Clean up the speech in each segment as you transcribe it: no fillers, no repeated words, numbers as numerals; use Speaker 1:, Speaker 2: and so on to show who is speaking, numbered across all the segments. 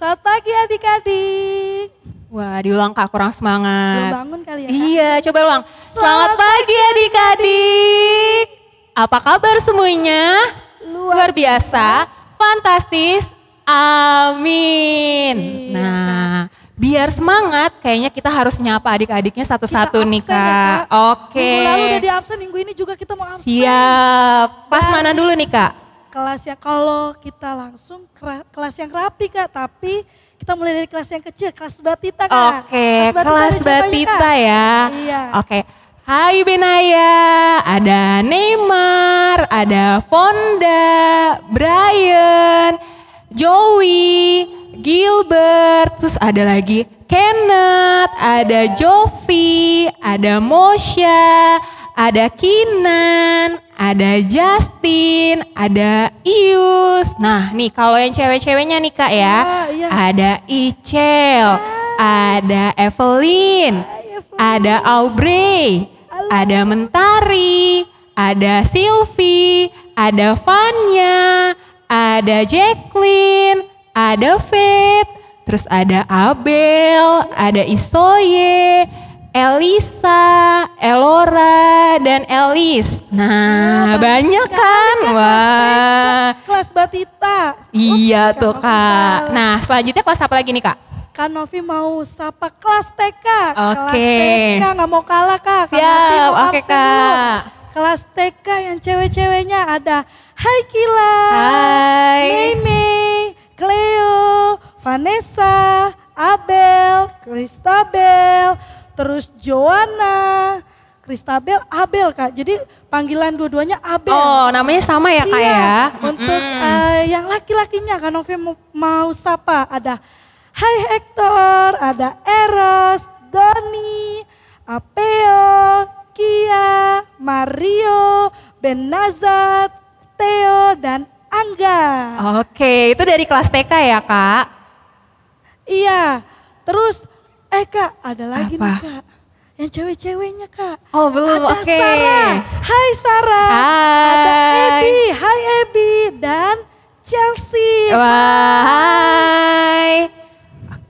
Speaker 1: Selamat pagi adik-adik.
Speaker 2: Wah, diulang Kak, kurang
Speaker 1: Belum
Speaker 2: semangat.
Speaker 1: bangun kali ya Kak?
Speaker 2: Iya, coba ulang. Selamat pagi adik-adik. Apa kabar semuanya? Luar biasa, fantastis, amin.
Speaker 1: Iya,
Speaker 2: Nah, biar semangat kayaknya kita harus nyapa adik-adiknya satu-satu
Speaker 1: Kita
Speaker 2: nih
Speaker 1: absen ya,
Speaker 2: Kak.
Speaker 1: Kak.
Speaker 2: Oke.
Speaker 1: Minggu lalu udah di absen, minggu ini juga kita mau absen.
Speaker 2: Siap. Kelas mana dulu nih Kak?
Speaker 1: Kelas yang kalau kita langsung kelas yang rapi Kak, tapi kita mulai dari kelas yang kecil, kelas Batita Kak.
Speaker 2: Oke, kelas
Speaker 1: ada siapa aja,
Speaker 2: Batita
Speaker 1: Kak?
Speaker 2: ya.
Speaker 1: Iya.
Speaker 2: Oke. Hai Benaya, ada Neymar, ada Fonda, Brian, Joey, Gilbert, terus ada lagi Kenneth, ada Jovi, ada Mosya, ada Kinan, ada Justin, ada Ius. Nah nih kalau yang cewek-ceweknya nih Kak ya,
Speaker 1: iya.
Speaker 2: ada Ichel, ada Evelyn, ada Aubrey, ada Mentari, ada Sylvie, ada Vanya, ada Jacqueline, ada Faith, terus ada Abel, ada Isoye, Elisa, Elora, dan Elis. Nah, banyak kan? Wah.
Speaker 1: Kelas Batita.
Speaker 2: Iya
Speaker 1: Ups,
Speaker 2: tuh
Speaker 1: Kak Novi
Speaker 2: Kak.
Speaker 1: salah.
Speaker 2: Nah, selanjutnya kelas apa lagi nih Kak?
Speaker 1: Kak Novi mau sapa kelas TK.
Speaker 2: Oke.
Speaker 1: Kelas TK nggak mau kalah Kak. Kak Novi
Speaker 2: Siap,
Speaker 1: mau
Speaker 2: oke,
Speaker 1: absen dulu.
Speaker 2: Kak.
Speaker 1: Kelas TK yang cewek-ceweknya ada Hai Kila,
Speaker 2: Hai.
Speaker 1: Mei, Cleo, Vanessa, Abel, Christabel, terus Joanna, Christabel, Abel Kak. Jadi panggilan dua-duanya Abel.
Speaker 2: Oh, namanya sama ya Kak
Speaker 1: Iya,
Speaker 2: ya?
Speaker 1: untuk yang laki-lakinya Kak Novi mau sapa ada Hai Hector, ada Eros, Doni, Apeo, Kia, Mario, Benazat, Theo, dan Angga.
Speaker 2: Oke, itu dari kelas TK ya Kak?
Speaker 1: Iya, terus Kak ada lagi
Speaker 2: Apa?
Speaker 1: nih Kak. Yang cewek-ceweknya Kak.
Speaker 2: Oh belum,
Speaker 1: Ada
Speaker 2: oke.
Speaker 1: Sarah, hai Sarah. Ada
Speaker 2: Hai.
Speaker 1: Ebi, hai Ebi. Dan Chelsea.
Speaker 2: Wah, hai.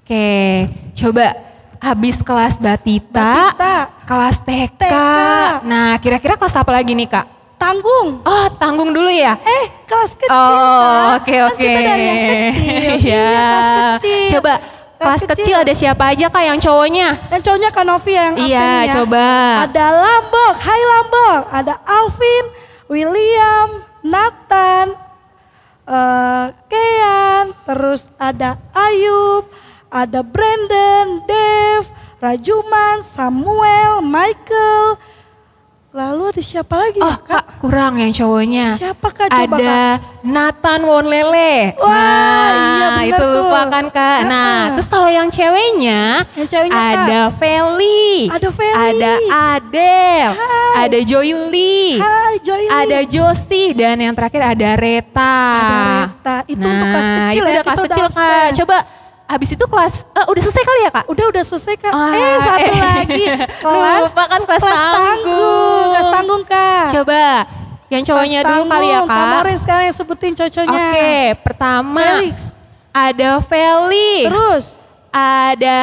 Speaker 2: Oke, coba habis kelas Batita, kelas TK.
Speaker 1: TK.
Speaker 2: Nah, kira-kira kelas apa lagi nih Kak?
Speaker 1: Tanggung.
Speaker 2: Oh, tanggung dulu ya?
Speaker 1: Kelas kecil
Speaker 2: Oh,
Speaker 1: Kak.
Speaker 2: oke
Speaker 1: Kan
Speaker 2: oke.
Speaker 1: kita dari yang kecil.
Speaker 2: Iya.
Speaker 1: Iya, kelas kecil.
Speaker 2: Coba kelas kecil ada siapa aja Kak yang cowoknya?
Speaker 1: Dan cowoknya Kak Novi yang absen
Speaker 2: Iya,
Speaker 1: ya.
Speaker 2: coba.
Speaker 1: Ada Lambok, hai Lambok. Ada Alvin, William, Nathan, Kean, terus ada Ayub, ada Brandon, Dave, Rajuman, Samuel, Michael. Lalu ada siapa lagi?
Speaker 2: Oh Kak, kurang yang cowoknya.
Speaker 1: Siapa Kak? Coba
Speaker 2: Ada Nathan Wonlele.
Speaker 1: Wah,
Speaker 2: nah,
Speaker 1: iya bener
Speaker 2: itu
Speaker 1: tuh.
Speaker 2: lupa kan Kak. Nah, terus kalau yang ceweknya,
Speaker 1: Yang ceweknya, Kak.
Speaker 2: ada Feli.
Speaker 1: Ada Feli.
Speaker 2: Ada Adel.
Speaker 1: Hai.
Speaker 2: Ada Joyli.
Speaker 1: Hai Joyli.
Speaker 2: Ada Josie dan yang terakhir ada Reta.
Speaker 1: Ada Reta. Itu untuk kelas kecil
Speaker 2: itu
Speaker 1: ya,
Speaker 2: udah
Speaker 1: kita
Speaker 2: kelas
Speaker 1: udah
Speaker 2: kecil Kak.
Speaker 1: absen.
Speaker 2: Coba habis itu kelas, udah selesai kali ya Kak?
Speaker 1: Udah selesai Kak.
Speaker 2: Ah,
Speaker 1: Satu lagi.
Speaker 2: Lupa kan kelas tanggung.
Speaker 1: Kelas tanggung Kak.
Speaker 2: Coba yang cowoknya
Speaker 1: Kelas
Speaker 2: dulu kali ya
Speaker 1: tanggung.
Speaker 2: Kak.
Speaker 1: Kamarin sekarang yang sebutin cowoknya.
Speaker 2: Oke, pertama
Speaker 1: Felix.
Speaker 2: ada Felix.
Speaker 1: Terus.
Speaker 2: Ada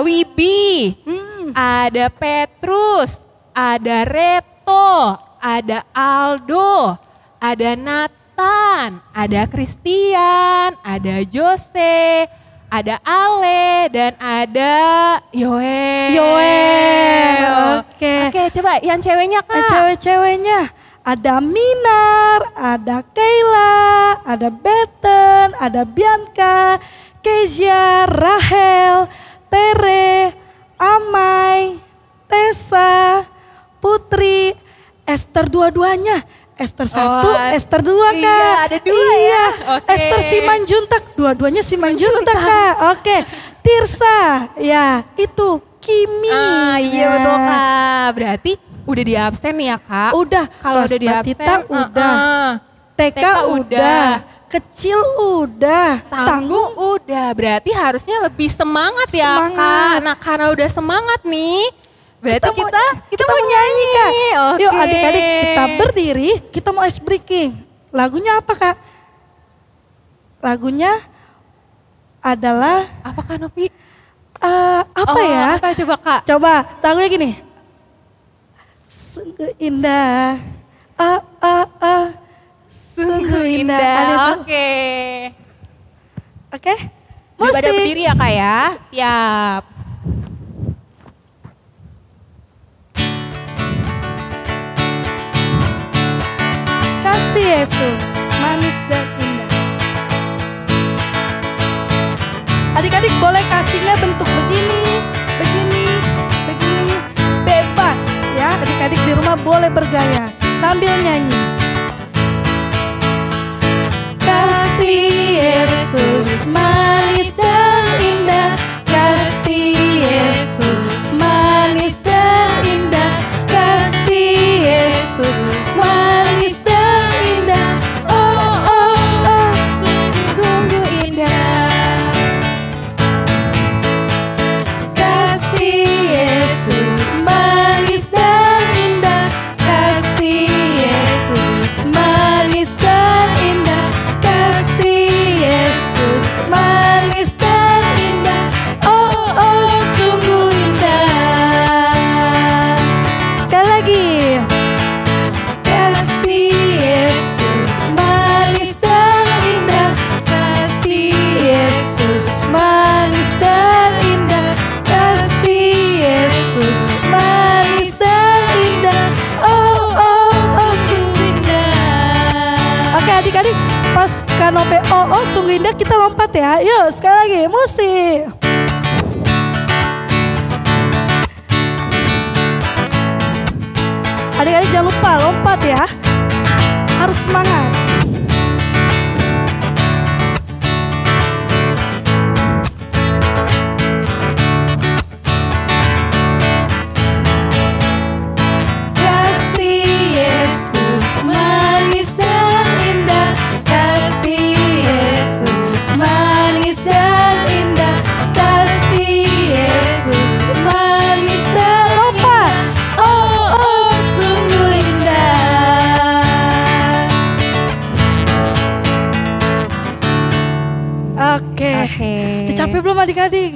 Speaker 2: Wibi.
Speaker 1: Hmm.
Speaker 2: Ada Petrus. Ada Reto. Ada Aldo. Ada Nathan. Ada Christian. Ada Jose. Ada Ale dan ada Yoel.
Speaker 1: Oke.
Speaker 2: Oke, coba yang ceweknya Kak.
Speaker 1: Yang cewek-ceweknya ada Minar, ada Kayla, ada Beten, ada Bianca, Kezia, Rahel, Tere, Amai, Tessa, Putri, Esther dua-duanya. Esther 1, Esther 2 Kak.
Speaker 2: Iya, ada 2
Speaker 1: Iya.
Speaker 2: ya. Oke.
Speaker 1: Esther Simanjuntak, dua-duanya Simanjuntak Kak. Oke. Tirsa, ya itu Kimi.
Speaker 2: Iya
Speaker 1: Ya.
Speaker 2: betul Kak. Berarti udah di absen nih ya Kak.
Speaker 1: Udah.
Speaker 2: Kalau
Speaker 1: Kelas
Speaker 2: udah di
Speaker 1: Batita
Speaker 2: absen,
Speaker 1: udah. TK udah. Kecil udah.
Speaker 2: Tanggung udah. Berarti harusnya lebih semangat ya
Speaker 1: Semangat.
Speaker 2: Kak. Nah karena udah semangat nih, berarti kita
Speaker 1: mau nyanyi Kak.
Speaker 2: Oke.
Speaker 1: Yuk adik-adik kita berdiri, kita mau ice breaking. Lagunya apa Kak? Lagunya adalah
Speaker 2: Apa Kak Novi?
Speaker 1: apa ya?
Speaker 2: Apa coba Kak?
Speaker 1: Coba tanggungnya gini. Sungguh indah. Sungguh indah. Ada tuh.
Speaker 2: Oke.
Speaker 1: Oke.
Speaker 2: Pada
Speaker 1: Musik.
Speaker 2: berdiri ya Kak ya. Siap.
Speaker 1: Kasih Yesus, manis dan indah. Adik-adik boleh kasihnya bentuk begini, begini, begini. Bebas ya, adik-adik di rumah boleh bergaya sambil nyanyi. Kasih Yesus, manis dan indah. Kasih Yesus, manis dan indah. Kasih Yesus, manis dan indah. Oh, oh, oh, sungguh indah. Kasih Yesus, manis dan indah. Kasih Yesus, manis dan indah. Kasih Yesus, manis dan indah. Oh, oh, sungguh indah. Sekali lagi. Kasih Yesus, manis dan indah. Kasih Yesus, manis dan indah. Kasih Yesus, manis dan indah. Oh, oh, sungguh indah. Oke adik-adik, pas Kanope oh sungguh indah kita lompat ya. Yuk sekali lagi musik. Adik-adik jangan lupa lompat ya. Harus semangat. Kasih Yesus, manis dan indah. Kasih Yesus, manis dan indah. Kasih Yesus, manis dan indah. Oh, oh, sungguh indah. Oke. Udah capek belum adik-adik?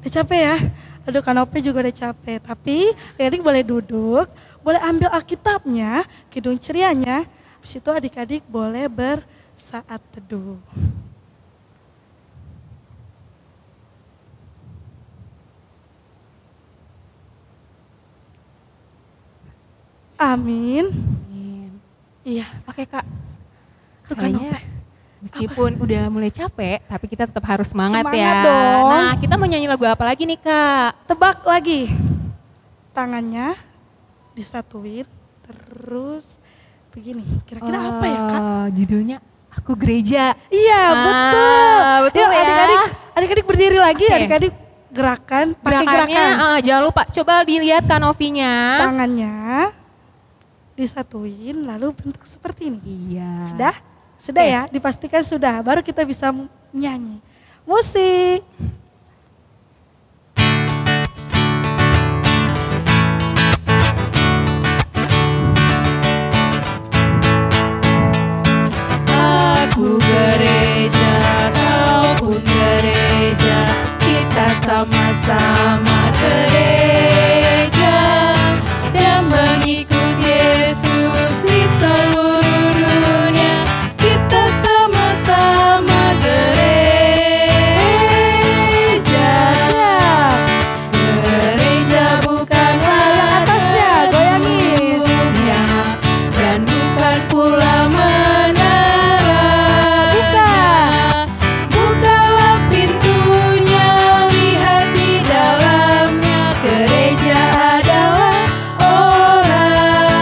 Speaker 1: Udah capek ya? Aduh Kanopi juga udah capek. Tapi adik-adik boleh duduk, boleh ambil Alkitabnya, Kidung Cerianya. Habis itu adik-adik boleh bersaat teduh. Amin. Iya.
Speaker 2: Oke Kak.
Speaker 1: Tuh
Speaker 2: Kayaknya
Speaker 1: Kanopi.
Speaker 2: meskipun udah mulai capek, tapi kita tetap harus semangat ya.
Speaker 1: Semangat dong.
Speaker 2: Nah, kita mau nyanyi lagu apa lagi nih Kak?
Speaker 1: Tebak lagi. Tangannya disatuin, terus begini. Kira-kira apa ya Kak?
Speaker 2: Judulnya Aku Gereja.
Speaker 1: Iya betul.
Speaker 2: Betul
Speaker 1: Yuk,
Speaker 2: ya.
Speaker 1: adik-adik berdiri lagi,
Speaker 2: Oke.
Speaker 1: adik-adik gerakan, pakai
Speaker 2: Gerakannya,
Speaker 1: gerakan.
Speaker 2: jangan lupa coba dilihat Kanovinya.
Speaker 1: Tangannya disatuin lalu bentuk seperti ini.
Speaker 2: Iya.
Speaker 1: Sudah? Sudah
Speaker 2: Oke.
Speaker 1: ya, dipastikan sudah. Baru kita bisa nyanyi. Musik.
Speaker 2: Aku gereja, kau pun gereja, kita sama-sama gereja dan mengikut Yesus di seluruh dunia. Kita sama-sama gereja.
Speaker 1: Siap.
Speaker 2: Gereja bukanlah
Speaker 1: Atasnya, goyangin.
Speaker 2: gedungnya dan bukan pula menara. Bukalah pintunya, lihat di dalamnya. Gereja adalah orang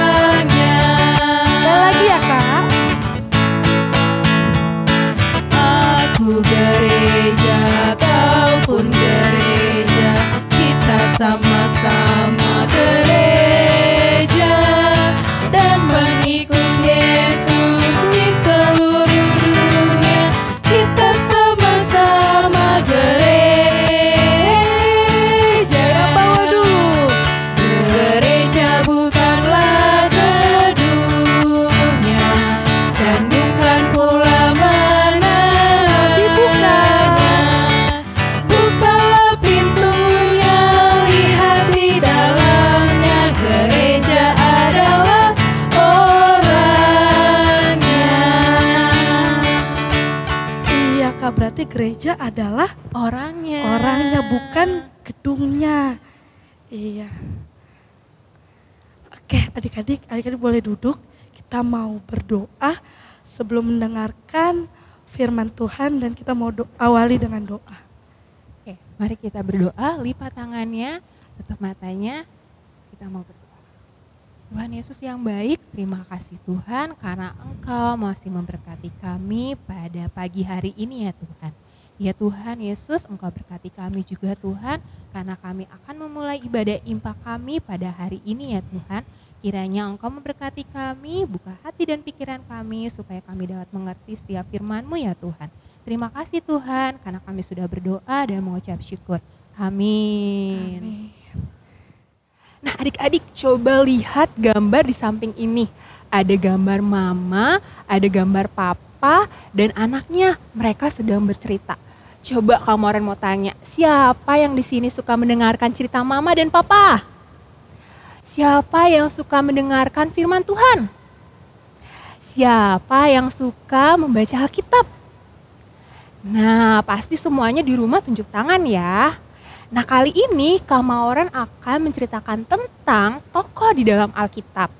Speaker 1: gereja adalah
Speaker 2: orangnya,
Speaker 1: bukan gedungnya. Iya. Oke, adik-adik boleh duduk. Kita mau berdoa sebelum mendengarkan firman Tuhan dan kita mau awali dengan doa.
Speaker 2: Oke, mari kita berdoa, lipat tangannya, tutup matanya, kita mau berdoa. Tuhan Yesus yang baik, terima kasih Tuhan karena Engkau masih memberkati kami pada pagi hari ini ya Tuhan. Ya Tuhan Yesus, Engkau berkati kami juga Tuhan, karena kami akan memulai ibadah impak kami pada hari ini ya Tuhan. Kiranya Engkau memberkati kami, buka hati dan pikiran kami supaya kami dapat mengerti setiap firman-Mu ya Tuhan. Terima kasih Tuhan karena kami sudah berdoa dan mengucap syukur. Amin.
Speaker 1: Amin.
Speaker 3: Nah adik-adik coba lihat gambar di samping ini. Ada gambar mama, ada gambar papa dan anaknya. Mereka sedang bercerita. Coba kamu orang mau tanya, siapa yang di sini suka mendengarkan cerita mama dan papa? Siapa yang suka mendengarkan firman Tuhan? Siapa yang suka membaca Alkitab? Nah, pasti semuanya di rumah tunjuk tangan ya. Nah, kali ini Kak Mauren akan menceritakan tentang tokoh di dalam Alkitab.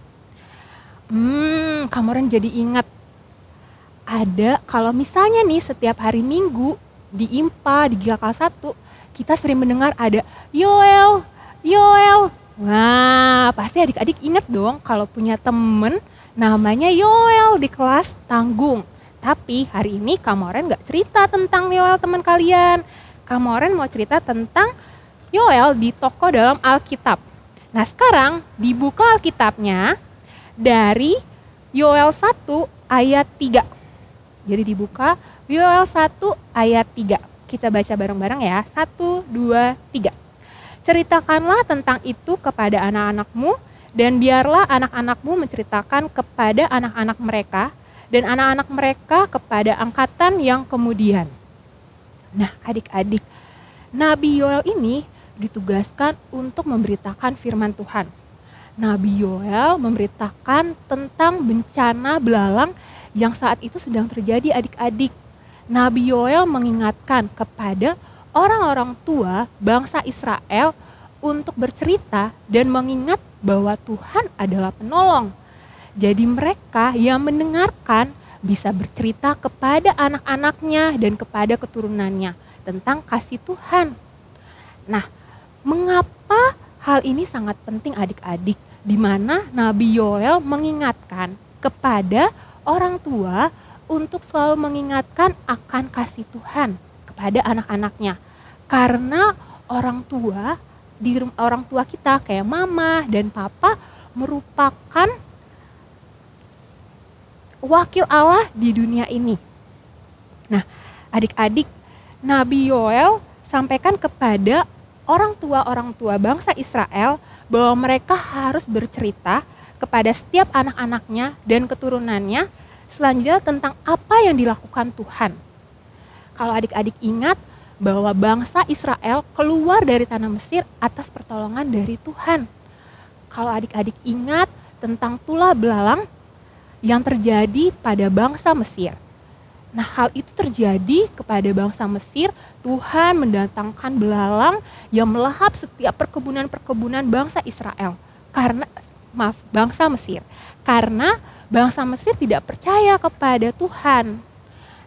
Speaker 3: Kak Mauren jadi ingat. Ada kalau misalnya nih setiap hari Minggu di IMPA, di GKK 1, kita sering mendengar ada Yoel. Wah, pasti adik-adik ingat dong kalau punya temen namanya Yoel di kelas tanggung. Tapi hari ini Kak Mauren gak cerita tentang Yoel teman kalian. Kak Mauren mau cerita tentang Yoel di tokoh dalam Alkitab. Nah sekarang dibuka Alkitabnya dari Yoel 1 ayat 3. Jadi dibuka Yoel 1 ayat 3. Kita baca bareng-bareng ya. 1, 2, 3. Ceritakanlah tentang itu kepada anak-anakmu dan biarlah anak-anakmu menceritakan kepada anak-anak mereka dan anak-anak mereka kepada angkatan yang kemudian. Nah adik-adik, Nabi Yoel ini ditugaskan untuk memberitakan firman Tuhan. Nabi Yoel memberitakan tentang bencana belalang yang saat itu sedang terjadi adik-adik. Nabi Yoel mengingatkan kepada orang-orang tua bangsa Israel untuk bercerita dan mengingat bahwa Tuhan adalah penolong. Jadi mereka yang mendengarkan bisa bercerita kepada anak-anaknya dan kepada keturunannya tentang kasih Tuhan. Nah, mengapa hal ini sangat penting adik-adik? Di mana Nabi Yoel mengingatkan kepada orang tua untuk selalu mengingatkan akan kasih Tuhan kepada anak-anaknya. Karena orang tua kita kayak mama dan papa merupakan wakil Allah di dunia ini. Nah, adik-adik, Nabi Yoel sampaikan kepada orang tua bangsa Israel bahwa mereka harus bercerita kepada setiap anak-anaknya dan keturunannya selanjutnya tentang apa yang dilakukan Tuhan. Kalau adik-adik ingat bahwa bangsa Israel keluar dari tanah Mesir atas pertolongan dari Tuhan. Kalau adik-adik ingat tentang tulah belalang yang terjadi pada bangsa Mesir. Nah, hal itu terjadi kepada bangsa Mesir. Tuhan mendatangkan belalang yang melahap setiap perkebunan-perkebunan bangsa Israel. Bangsa Mesir. Karena bangsa Mesir tidak percaya kepada Tuhan.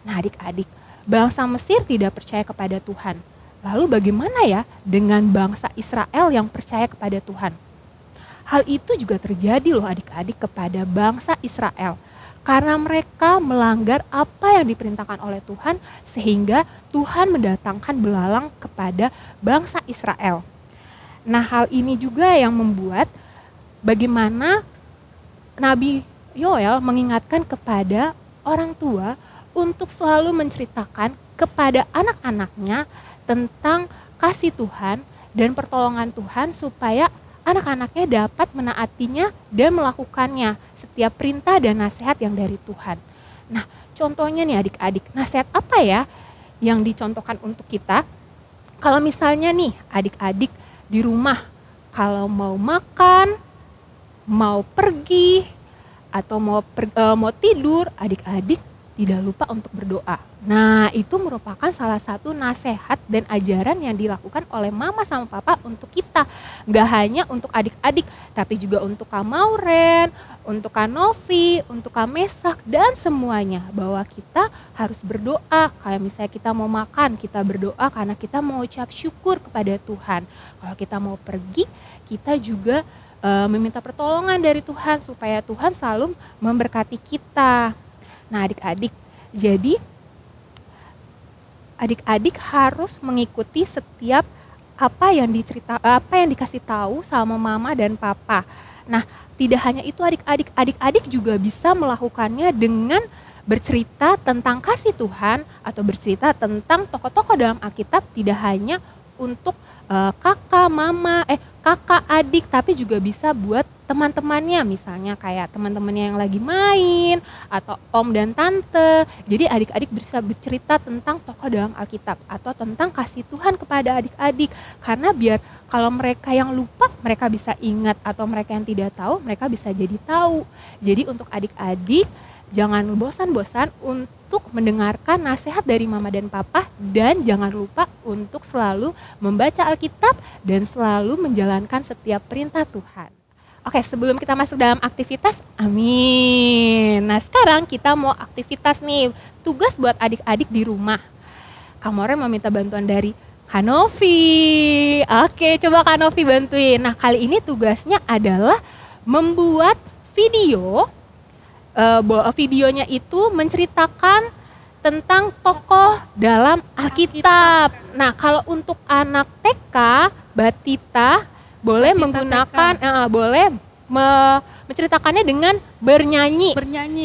Speaker 3: Nah, adik-adik, bangsa Mesir tidak percaya kepada Tuhan. Lalu bagaimana ya dengan bangsa Israel yang percaya kepada Tuhan? Hal itu juga terjadi loh adik-adik kepada bangsa Israel. Karena mereka melanggar apa yang diperintahkan oleh Tuhan sehingga Tuhan mendatangkan belalang kepada bangsa Israel. Nah, hal ini juga yang membuat bagaimana Nabi Yoel mengingatkan kepada orang tua untuk selalu menceritakan kepada anak-anaknya tentang kasih Tuhan dan pertolongan Tuhan supaya anak-anaknya dapat menaatinya dan melakukannya setiap perintah dan nasihat yang dari Tuhan. Nah, contohnya nih adik-adik, nasihat apa ya yang dicontohkan untuk kita? Kalau misalnya nih adik-adik di rumah, kalau mau makan, mau pergi, atau mau tidur, adik-adik tidak lupa untuk berdoa. Nah, itu merupakan salah satu nasihat dan ajaran yang dilakukan oleh mama sama papa untuk kita. Gak hanya untuk adik-adik, tapi juga untuk Kak Mauren, untuk Kak Novi, untuk Kak Mesak, dan semuanya. Bahwa kita harus berdoa. Kayak misalnya kita mau makan, kita berdoa karena kita mau ucap syukur kepada Tuhan. Kalau kita mau pergi, kita juga meminta pertolongan dari Tuhan supaya Tuhan selalu memberkati kita. Nah, adik-adik, jadi adik-adik harus mengikuti setiap apa yang dikasih tahu sama mama dan papa. Nah, tidak hanya itu adik-adik juga bisa melakukannya dengan bercerita tentang kasih Tuhan atau bercerita tentang tokoh-tokoh dalam Alkitab, tidak hanya untuk kakak, adik, tapi juga bisa buat teman-temannya, misalnya kayak teman-temannya yang lagi main atau om dan tante. Jadi adik-adik bisa bercerita tentang tokoh dalam Alkitab atau tentang kasih Tuhan kepada adik-adik, karena biar kalau mereka yang lupa mereka bisa ingat, atau mereka yang tidak tahu mereka bisa jadi tahu. Jadi untuk adik-adik jangan bosan-bosan untuk mendengarkan nasihat dari mama dan papa, dan jangan lupa untuk selalu membaca Alkitab dan selalu menjalankan setiap perintah Tuhan. Oke, sebelum kita masuk dalam aktivitas, amin. Nah, sekarang kita mau aktivitas nih, tugas buat adik-adik di rumah. Kak Mauren mau minta bantuan dari Kak Novi. Oke, coba Kak Novi bantuin. Nah, kali ini tugasnya adalah membuat video. Videonya itu menceritakan tentang tokoh dalam Alkitab. Nah, kalau untuk anak TK, Batita boleh menggunakan, boleh menceritakannya dengan bernyanyi.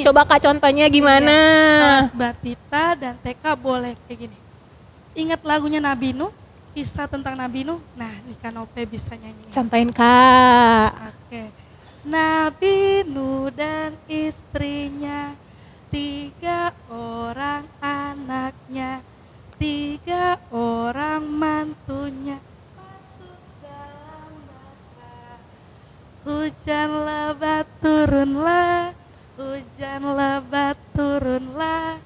Speaker 3: Coba Kak contohnya gimana?
Speaker 1: Kelas Batita dan TK boleh kayak gini. Ingat lagunya Nabi Nuh, kisah tentang Nabi Nuh. Nah, nih Kak Nope bisa nyanyi.
Speaker 3: Contohin Kak.
Speaker 1: Oke. Nabi Nuh dan istrinya, 3 orang anaknya, 3 orang mantunya. Hujan lebat turunlah, hujan lebat turunlah,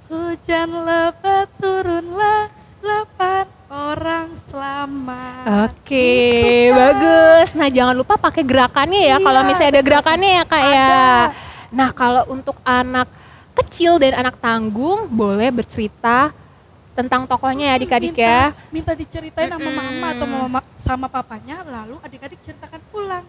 Speaker 1: hujan lebat turunlah, 8 orang selamat.
Speaker 3: Oke,
Speaker 1: gitu,
Speaker 3: bagus. Nah, jangan lupa pakai gerakannya ya.
Speaker 1: Iya,
Speaker 3: Kalau misalnya ada gerakannya ya Kak ya.
Speaker 1: ada.
Speaker 3: Nah, kalau untuk anak kecil dan anak tanggung boleh bercerita tentang tokohnya ya adik-adik ya.
Speaker 1: Minta diceritain sama mama atau sama papanya, lalu adik-adik ceritakan pulang.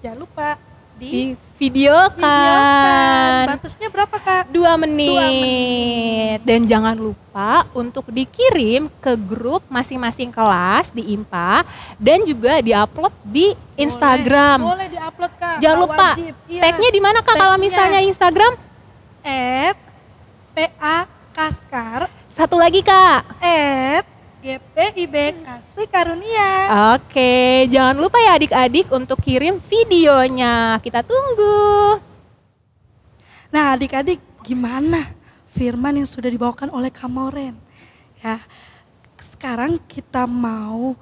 Speaker 1: Jangan lupa
Speaker 3: di videokan.
Speaker 1: Batasnya berapa Kak?
Speaker 3: 2 menit. Dan jangan lupa untuk dikirim ke grup masing-masing kelas di IMPA dan juga diupload di Instagram.
Speaker 1: Boleh diupload Kak.
Speaker 3: Jangan lupa. Tagnya di mana Kak kalau misalnya Instagram?
Speaker 1: @PA_Kaskar.
Speaker 3: Satu lagi Kak.
Speaker 1: @GPIB Kasih Karunia.
Speaker 3: Oke, jangan lupa ya adik-adik untuk kirim videonya. Kita tunggu.
Speaker 1: Nah, adik-adik gimana firman yang sudah dibawakan oleh Kak Mauren? Ya, sekarang kita mau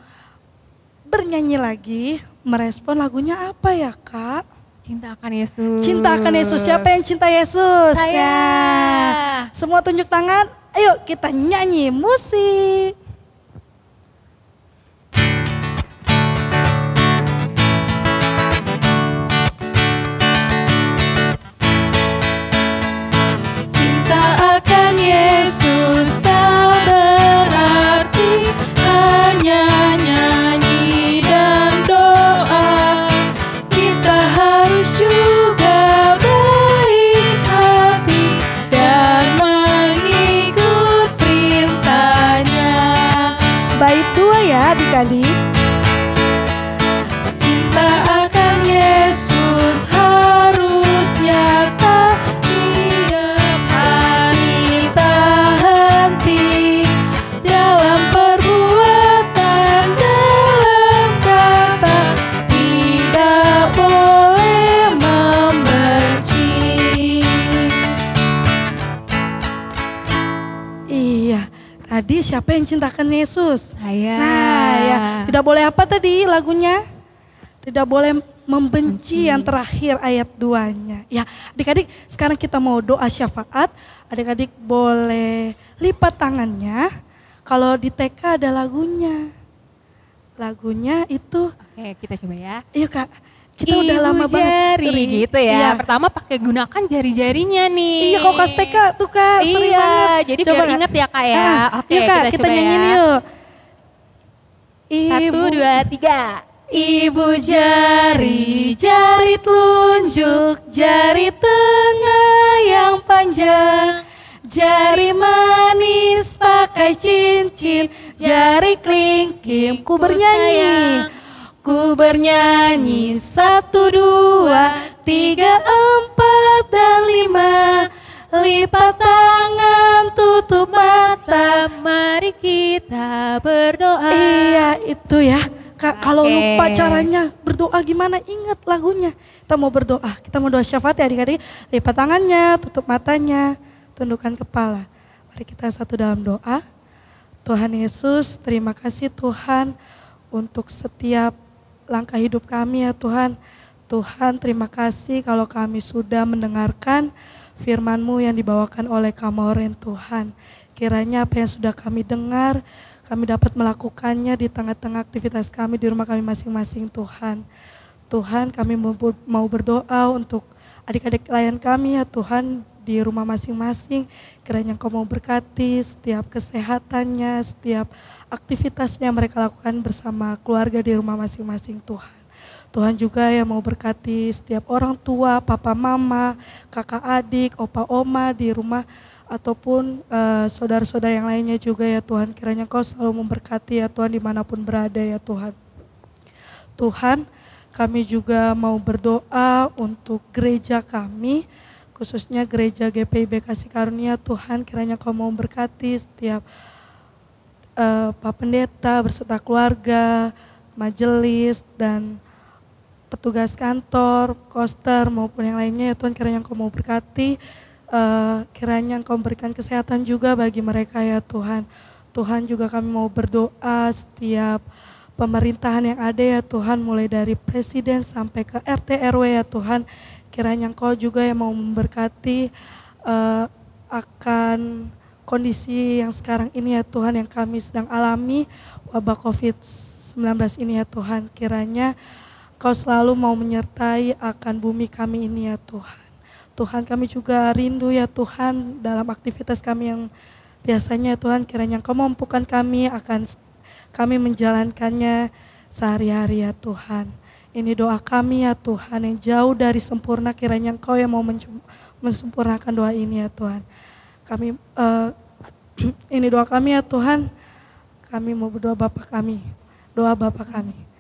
Speaker 1: bernyanyi lagi, merespon lagunya apa ya Kak?
Speaker 2: Cinta akan Yesus.
Speaker 1: Cinta akan Yesus. Siapa yang cinta Yesus?
Speaker 2: Saya.
Speaker 1: Ya. Semua tunjuk tangan. Ayo kita nyanyi musik.
Speaker 2: Yesus tak berarti hanya nyanyi dan doa. Kita harus juga baik hati dan mengikut perintahnya.
Speaker 1: Baik tua ya adik-adik.
Speaker 2: Cinta akan Yesus harus nyata tiap hari, tak henti dalam perbuatan, dalam kata, tidak boleh membenci.
Speaker 1: Iya, tadi siapa yang cintakan Yesus?
Speaker 2: Saya.
Speaker 1: Nah ya, tidak boleh apa tadi lagunya? Tidak boleh membenci yang terakhir ayat 2-nya. Ya, adik-adik sekarang kita mau doa syafaat. Adik-adik boleh lipat tangannya. Kalau di TK ada lagunya. Lagunya itu.
Speaker 2: Oke, kita coba ya.
Speaker 1: Iya Kak, kita udah lama banget.
Speaker 2: Jari gitu ya.
Speaker 1: Iya.
Speaker 2: Pertama pakai gunakan jari-jarinya nih.
Speaker 1: Iya, kok kelas TK tuh Kak, sering
Speaker 2: Iya,
Speaker 1: banget.
Speaker 2: jadi
Speaker 1: Coba,
Speaker 2: biar
Speaker 1: Kak.
Speaker 2: inget ya Kak ya. Oke,
Speaker 1: yuk Kak, kita
Speaker 2: coba
Speaker 1: nyanyiin
Speaker 2: ya.
Speaker 1: yuk.
Speaker 2: 1, 2, 3. Ibu jari, jari telunjuk, jari tengah yang panjang, jari manis pakai cincin, jari kelingking ku bernyanyi. Ku bernyanyi 1, 2, 3, 4 dan 5. Lipat tangan, tutup mata, mari kita berdoa.
Speaker 1: Iya, itu ya. Kak, kalau
Speaker 2: Oke.
Speaker 1: lupa caranya berdoa gimana? Ingat lagunya. Kita mau berdoa, kita mau doa syafaat ya adik-adik. Lipat tangannya, tutup matanya, tundukkan kepala. Mari kita satu dalam doa. Tuhan Yesus, terima kasih Tuhan untuk setiap langkah hidup kami ya Tuhan. Tuhan, terima kasih kalau kami sudah mendengarkan firman-Mu yang dibawakan oleh Kamoren Tuhan. Kiranya apa yang sudah kami dengar, kami dapat melakukannya di tengah-tengah aktivitas kami di rumah kami masing-masing Tuhan. Tuhan, kami mau berdoa untuk adik-adik klien kami ya Tuhan di rumah masing-masing. Kiranya Engkau mau berkati setiap kesehatannya, setiap aktivitasnya mereka lakukan bersama keluarga di rumah masing-masing Tuhan. Tuhan juga yang mau berkati setiap orang tua, papa mama, kakak adik, opa oma di rumah ataupun saudara-saudara yang lainnya juga ya Tuhan. Kiranya Kau selalu memberkati ya Tuhan dimanapun berada ya Tuhan. Tuhan, kami juga mau berdoa untuk gereja kami, khususnya gereja GPIB Kasih Karunia Tuhan. Kiranya Kau mau memberkati setiap Pak Pendeta berserta keluarga, majelis dan petugas kantor, koster maupun yang lainnya ya Tuhan. Kiranya Engkau mau berkati, kiranya Engkau memberikan kesehatan juga bagi mereka ya Tuhan. Tuhan juga kami mau berdoa setiap pemerintahan yang ada ya Tuhan, mulai dari presiden sampai ke RT RW ya Tuhan. Kiranya Engkau juga yang mau memberkati akan kondisi yang sekarang ini ya Tuhan, yang kami sedang alami wabah COVID-19 ini ya Tuhan. Kiranya Kau selalu mau menyertai akan bumi kami ini ya Tuhan. Tuhan, kami juga rindu ya Tuhan dalam aktivitas kami yang biasanya ya Tuhan. Kiranya Engkau mampukan kami akan kami menjalankannya sehari-hari ya Tuhan. Ini doa kami ya Tuhan yang jauh dari sempurna. Kiranya Engkau yang mau mensempurnakan doa ini ya Tuhan. Kami ini doa kami ya Tuhan. Kami mau berdoa Bapa kami. Doa Bapa kami.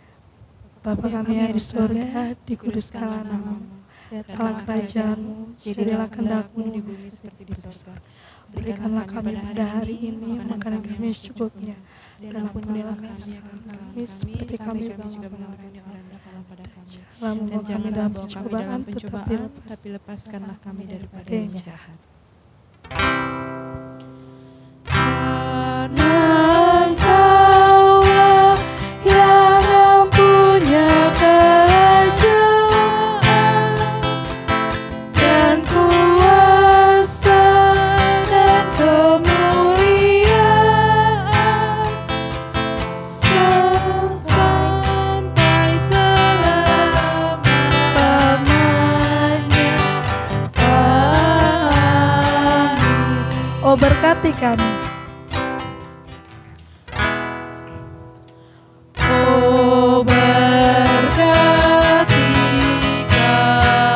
Speaker 1: Bapa kami yang di surga, dikuduskanlah nama-Mu. Datanglah kerajaan-Mu, jadilah kehendak-Mu di bumi seperti di surga. Berikanlah kami pada hari ini makanan kami secukupnya, dan ampunilah kami seperti kami juga mengampuni orang bersalah pada kami. Dan janganlah bawa kami dalam pencobaan, tapi lepaskanlah kami daripada yang jahat. Karena Engkaulah yang mempunyai kerajaan dan kuasa dan kemuliaan sampai selama-lamanya. Amin. Oh, berkati kami. Oh, berkati kami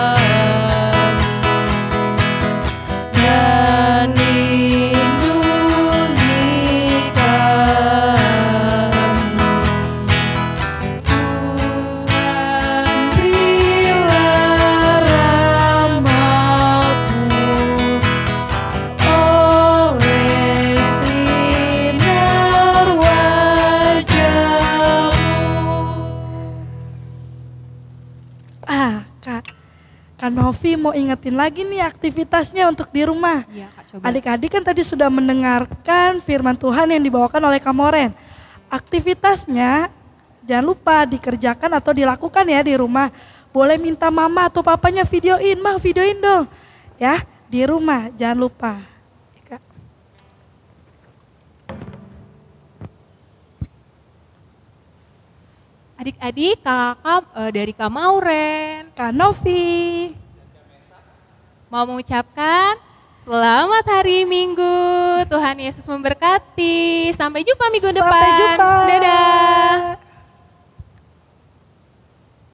Speaker 1: dan lindungi kami. Tuhan, berilah rahmat-Mu oleh sinar wajah-Mu. Kak Novi mau ingetin lagi nih aktivitasnya untuk di rumah.
Speaker 2: Iya Kak, coba.
Speaker 1: Adik-adik kan tadi sudah mendengarkan firman Tuhan yang dibawakan oleh Kamoren. Aktivitasnya jangan lupa dikerjakan atau dilakukan ya di rumah. boleh minta mama atau papanya videoin, mah videoin dong. Ya, di rumah jangan lupa. Ya, Kak.
Speaker 2: Adik-adik, kakak dari Kak Mauren
Speaker 1: Kak Novi.
Speaker 2: mau mengucapkan selamat hari Minggu. Tuhan Yesus memberkati. Sampai jumpa minggu depan.
Speaker 1: Sampai jumpa.
Speaker 2: Dadah.